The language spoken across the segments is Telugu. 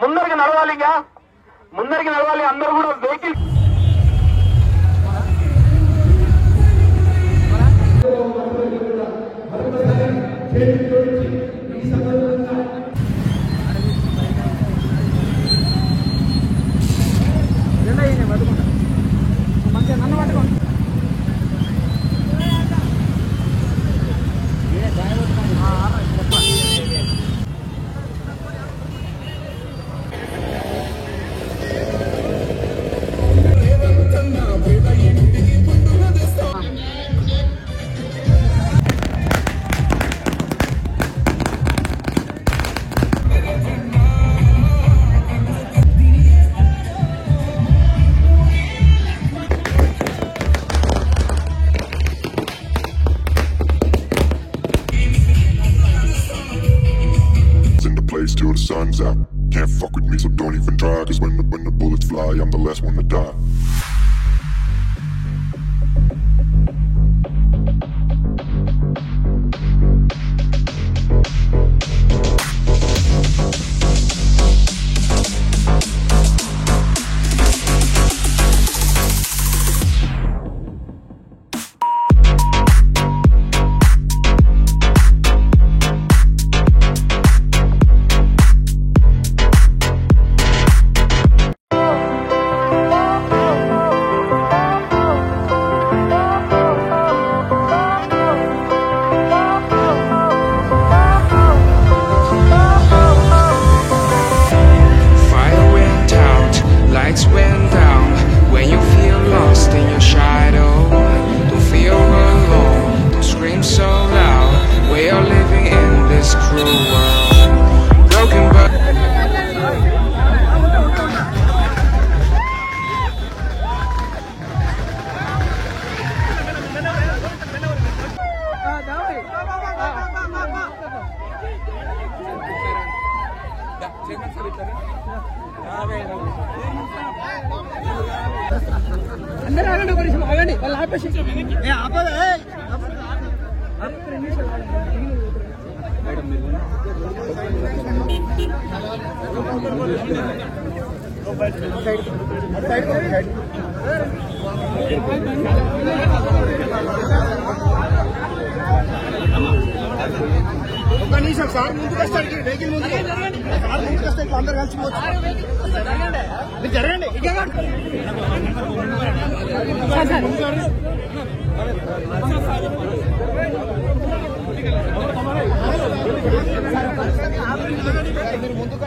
ముందరికి నడవాలి, ఇంకా ముందరికి నడవాలి. అందరూ కూడా vehicle till the sun's out. Can't fuck with me, so don't even try. Cause when the bullets fly, I'm the last one to die. अंदर आगंడి ఒక నిమిషం ఆగండి వాళ్ళు ఆపేసి ఏ ఆపవే ఒక నిమిషం సార్ ముందుకు వస్తాడు వెహికల్ ముందుకు సార్ ముందుకు వస్తే అందరూ కలిసిపోవచ్చు మీరు జరగండి మీరు ముందుకు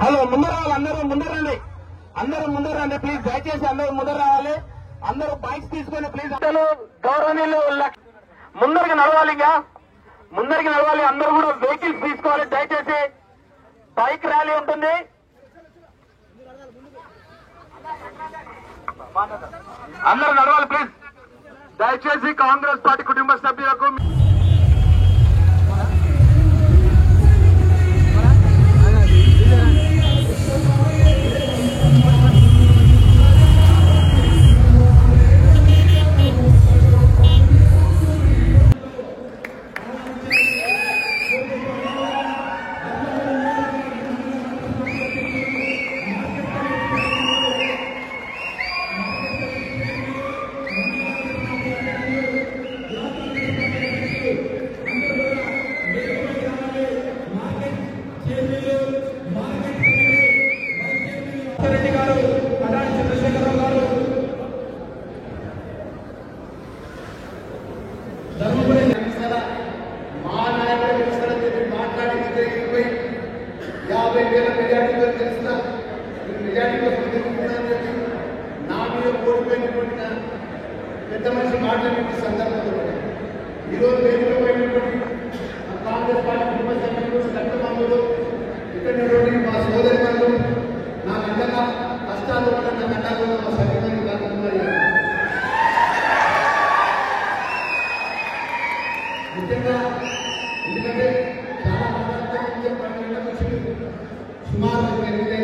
హలో ముందర అందరూ ముందరండి, అందరూ ముందరండి ప్లీజ్. దయచేసి అందరూ ముందర రావాలి. అందరూ బైక్స్ తీసుకొని ప్లీజ్. గౌరవనీయులు ముందరికి నడవాలి, ఇంకా ముందరికి నడవాలి. అందరూ కూడా వెహికల్స్ తీసుకోవాలి. దయచేసి బైక్ ర్యాలీ ఉంటుంది. అందరూ నడవాలి ప్లీజ్. దయచేసి కాంగ్రెస్ పార్టీ కుటుంబ సభ్యులకు రెడ్డి గారు, అడారి చంద్రశేఖరరావు గారు, ధర్మపురి మా నాయకుడు తెలుస్తారని చెప్పి మాట్లాడింది 50,000 మెజార్టీతో తెలిసిన మెజార్టీ కోసం తెలుసుకున్నారని చెప్పి నా మీద ఓడిపోయినటువంటి పెద్ద మనిషి మాట్లాడిన సందర్భంలో ఈరోజు వేదికమైనటువంటి కాంగ్రెస్ పార్టీ కుటుంబ సభ్యులు, రక్తబంధువులు, ఇక్కడ మా సోదరులు, నా గంటగా కష్టాలు ఉన్న గంటలు మా సభ్యులను కాకుండా ముఖ్యంగా ఎందుకంటే చాలా పన్నెండు నుంచి సుమారు 8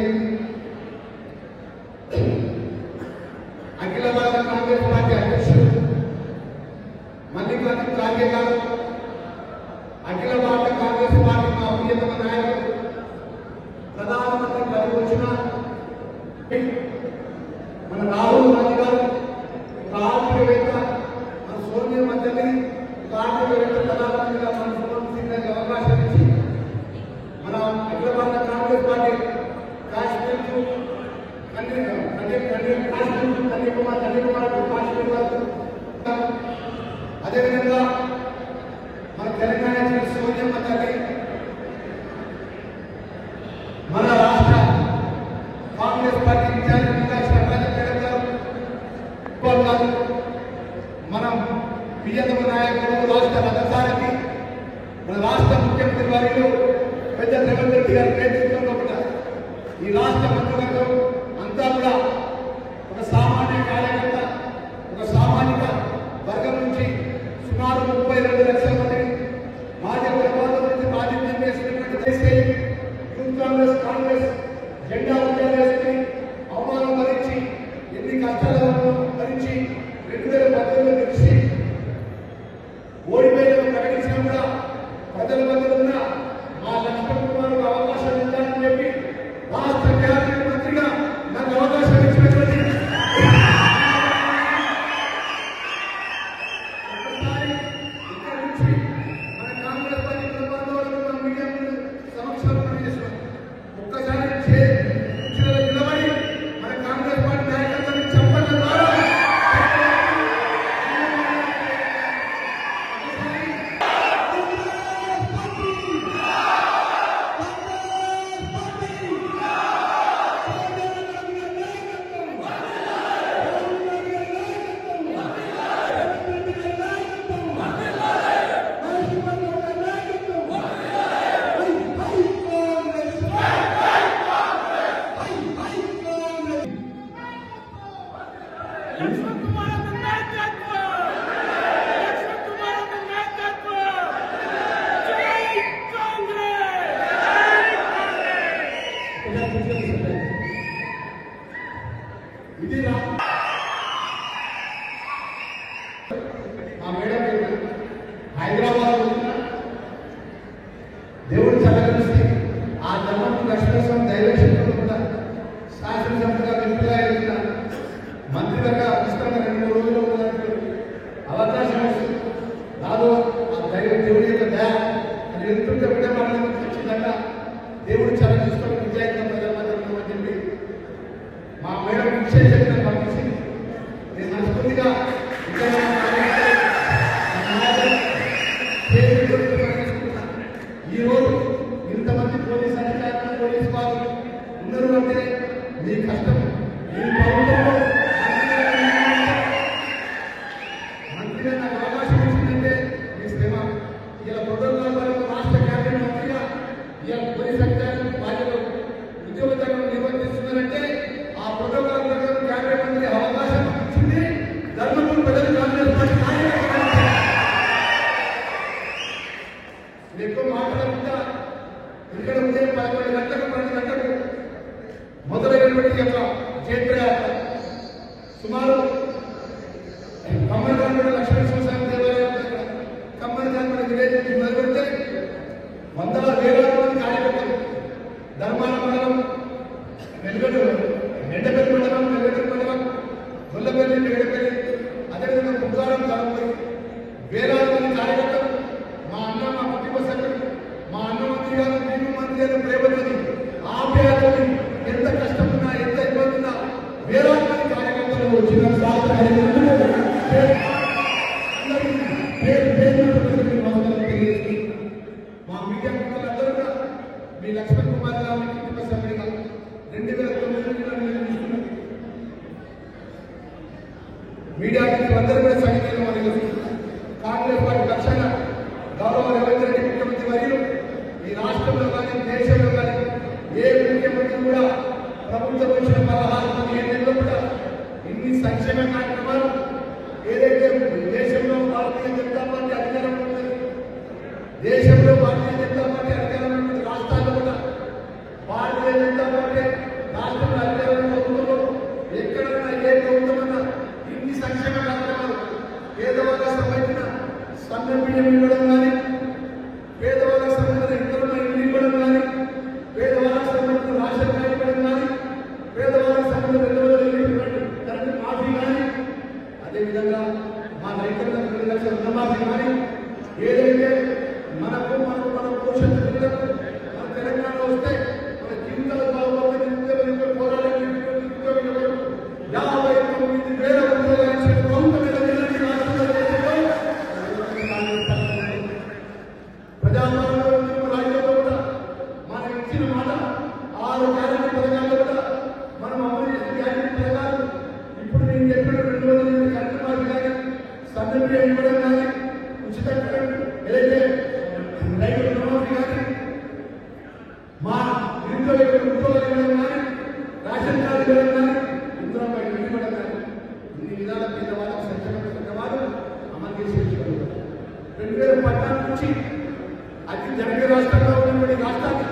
అఖిల భారత కాంగ్రెస్ పార్టీ అధ్యక్షుడు మల్లికార్జున ఖార్గే గారు, అఖిల భారత కాంగ్రెస్ పార్టీ మా ప్రియతమ నాయకుడు ప్రధానమంత్రి పదవి వచ్చిన మన రాహుల్ గాంధీ గారు, ఒక ఆర్థికవేత్త, మన సోనియా మధ్యని ఒక ఆర్థికవేత్త ప్రధానమంత్రిగా మన సంబంధించిన అవకాశం ఇచ్చి మన అఖిల భారత కాంగ్రెస్ పార్టీ కాశ్మీర్ కన్యాకుమారి కాశ్మీర్ వరకు, అదేవిధంగా మన తెలంగాణ సోనియా మధ్యని మన రాష్ట్ర కాంగ్రెస్ పార్టీ ఇన్ఛార్జ్ మనం ప్రియతమ నాయకుడు, రాష్ట్ర రథసారథి, మన రాష్ట్ర ముఖ్యమంత్రి వారిలో పెద్ద రేవంత్ రెడ్డి గారి నేతృత్వంలో కూడా ఈ రాష్ట్ర మంత్రివర్గం అంతా కూడా ఒక సామాన్య కార్యకర్త, ఒక సామాజిక వర్గం నుంచి సుమారు 32 లక్షల మంది మాజీ ప్రభుత్వం నుంచి ప్రాతినిధ్యం చేసినటువంటి కాంగ్రెస్ జెండా ఉద్యోగస్తుని అవమానం భరించి, ఎన్ని కష్టాలను భరించి 2018లో గెలిచి ఓడిపోయిన ప్రకటించినా కూడా ప్రజల మధ్య ఉన్న మా లక్ష్మణ్ కుమార్ అవకాశం ఇచ్చారని చెప్పి రాష్ట్ర క్యాబినెట్ మంత్రిగా నాకు అవకాశం ఇచ్చినటువంటి ఒకసారి ఇక్కడ నుంచి మన కాంగ్రెస్ పార్టీ ప్రభుత్వంలో మీడియా సమక్షంలో పనిచేస్తున్నాం. ఒక్కసారి నిలబడి మన కాంగ్రెస్ పార్టీ నాయకత్వాన్ని చెప్పడం ద్వారా ఇది మా మేడం హైదరాబాద్ దేవుడు చల్లగలిస్తే ఆ ధర్మం లక్ష్మీస్వామి దైవశక్తులు కూడా శాసనసభ్యులుగా వ్యక్తిగా వెళ్తున్న మంత్రివర్గ పుస్తకంగా 2-3 రోజులు ఉన్నప్పుడు అవకాశం వస్తుంది. దాదాపు ఆ దేవుడి యొక్క దయ అది వెళ్తుంటే బిడ్డ మనకు వచ్చిందట దేవుడు చల్లగలిస్తే విజయంగా ప్రజాపతి అని చెప్పి మా మేడం విశేషంగా పంపించింది. నేను మనస్ఫూర్తిగా ఈరోజు ఇంతమంది పోలీస్ అధికారులు, పోలీస్ వారు ఉన్నారు అంటే మీ కష్టం, మీ ప్రభుత్వంలో మంత్రిగా నాకు అవకాశం ఇచ్చిందంటే మీ శ్రమ. ఇలా ప్రోటోకాల్ వరకు రాష్ట్ర క్యాబినెట్ మంత్రిగా ఇలా పోలీస్ అధికారులు బాధ్యతలు ఉద్యోగ నిర్వర్తిస్తున్నారంటే ఆ ప్రోటోకాల్ ప్రకారం క్యాబినెట్ మంత్రి అవకాశం ధర్మాన లక్ష్మీ శ్మశాన దేవాలయం కమ్మని మన విలేజ్ మొదలు పెడితే వందల వేలాది మంది కార్యకర్తలు ధర్మాన మండలం వెలుగడు ఎండపల్లి మండలం వెలుగడు మండలం గొల్లపల్లి వెలుగడపల్లి అదేవిధంగా బుగ్గారం తాలూకు వేలాది మంది కార్యకర్తలు మా అన్న మా కుటుంబ సభ్యులు మా అన్న మంత్రి గారు భీము మంత్రి గారు ప్రేమతోని ఆప్యాయతోని ఎంత కష్టమున్నా ఎంత ఇబ్బంది ఉన్నా వేలాది మంది కార్యకర్తలు వచ్చిన మా మీడియా మిత్రులందరూ కూడా మీ లక్ష్మణ్ కుమార్ గారి కుటుంబ సభ్యుడిగా 2009 మీడియా మిత్రులందరూ కూడా సంఘటనలు మరియు కాంగ్రెస్ పార్టీ పక్షాన గౌరవ రేవంత్ రెడ్డి ముఖ్యమంత్రి వర్యులు ఈ రాష్ట్రంలో కానీ దేశంలో కానీ ఏ ముఖ్యమంత్రి కూడా ప్రభుత్వం వచ్చిన 16 ఏళ్ళలో కూడా ఇన్ని సంక్షేమ కార్యక్రమాలు ఏదైతే దేశంలో భారతీయ జనతా పార్టీ అధికారంలో ఉన్నది దేశంలో భారతీయ జనతా పార్టీ అధికారంలో ఉన్నది రాష్ట్రాల్లో కూడా భారతీయ జనతా పార్టీ రాష్ట్రంలో అధికారంలో ఉందో ఎక్కడైనా ఏ ప్రభుత్వమైనా ఇన్ని సంక్షేమ కార్యక్రమాలు పేదవాళ్ళకు సంబంధించిన సన్న బియ్యం ఇవ్వడం కానీ పేదవాళ్ళకు సంబంధించిన ఇతరుల ఇల్లు ఇవ్వడం కానీ పేదవాళ్ళకు సంబంధించిన రేషన్ కార్డు ఇవ్వడం కానీ పేదవాళ్ళకు సంబంధించిన కరెంటు మాఫీ కానీ అదేవిధంగా మా రైతులకు 2 లక్షల రుణమాఫీ కానీ ఏదైతే మన భవిష్యత్తు పిల్లలకు మన తెలంగాణ వస్తే మన జీవితాలు బాగుపడుతుంది పోరాటం 59,000 ఉద్యోగాలు ఇచ్చిన ప్రభుత్వం ప్రజాపాలనలో రాజ్యంలో కూడా మనం ఇచ్చిన మాట 6 గ్యారెంటీ పథకాల్లో కూడా మనం అమలు చేసిన గ్యారెంటీ పథకాలు ఇప్పుడు నేను చెప్పిన 200 కరెంటు మాఫీ కానీ సన్నబియ్యం ఇవ్వడం కానీ ఉచిత ఏదైతే రైతు రుణమాఫీ కానీ మా ఇంట్లో ఉద్యోగాలు ఇవ్వడం కానీ రేషన్ కార్డు ఇవ్వడం కానీ ఇందులో ఇవ్వడం కానీ ఇన్ని విధాల పేదవాళ్ళకు సంక్షేమ కార్యక్రమాలు అమలు చేసి 2014 నుంచి అతి జనక రాష్ట్రంలో ఉన్నటువంటి రాష్ట్రాన్ని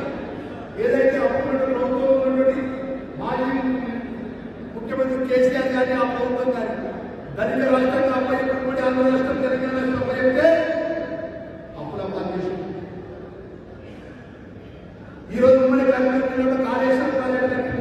ఏదైతే అప్పుడు ప్రభుత్వంలో ఉన్నటువంటి మాజీ ముఖ్యమంత్రి కేసీఆర్ గారి ఆ ప్రభుత్వం గారి దళిత రాష్ట్రంగా అప్పచెప్పబడి ఆంధ్ర రాష్ట్రం తెలంగాణ రాష్ట్రం అప్పచెప్తే అప్పుల పనిచేస్తుంది. ఈరోజు ఉమ్మడి కర్నూలు కాళేశ్వరం ప్రాజెక్టు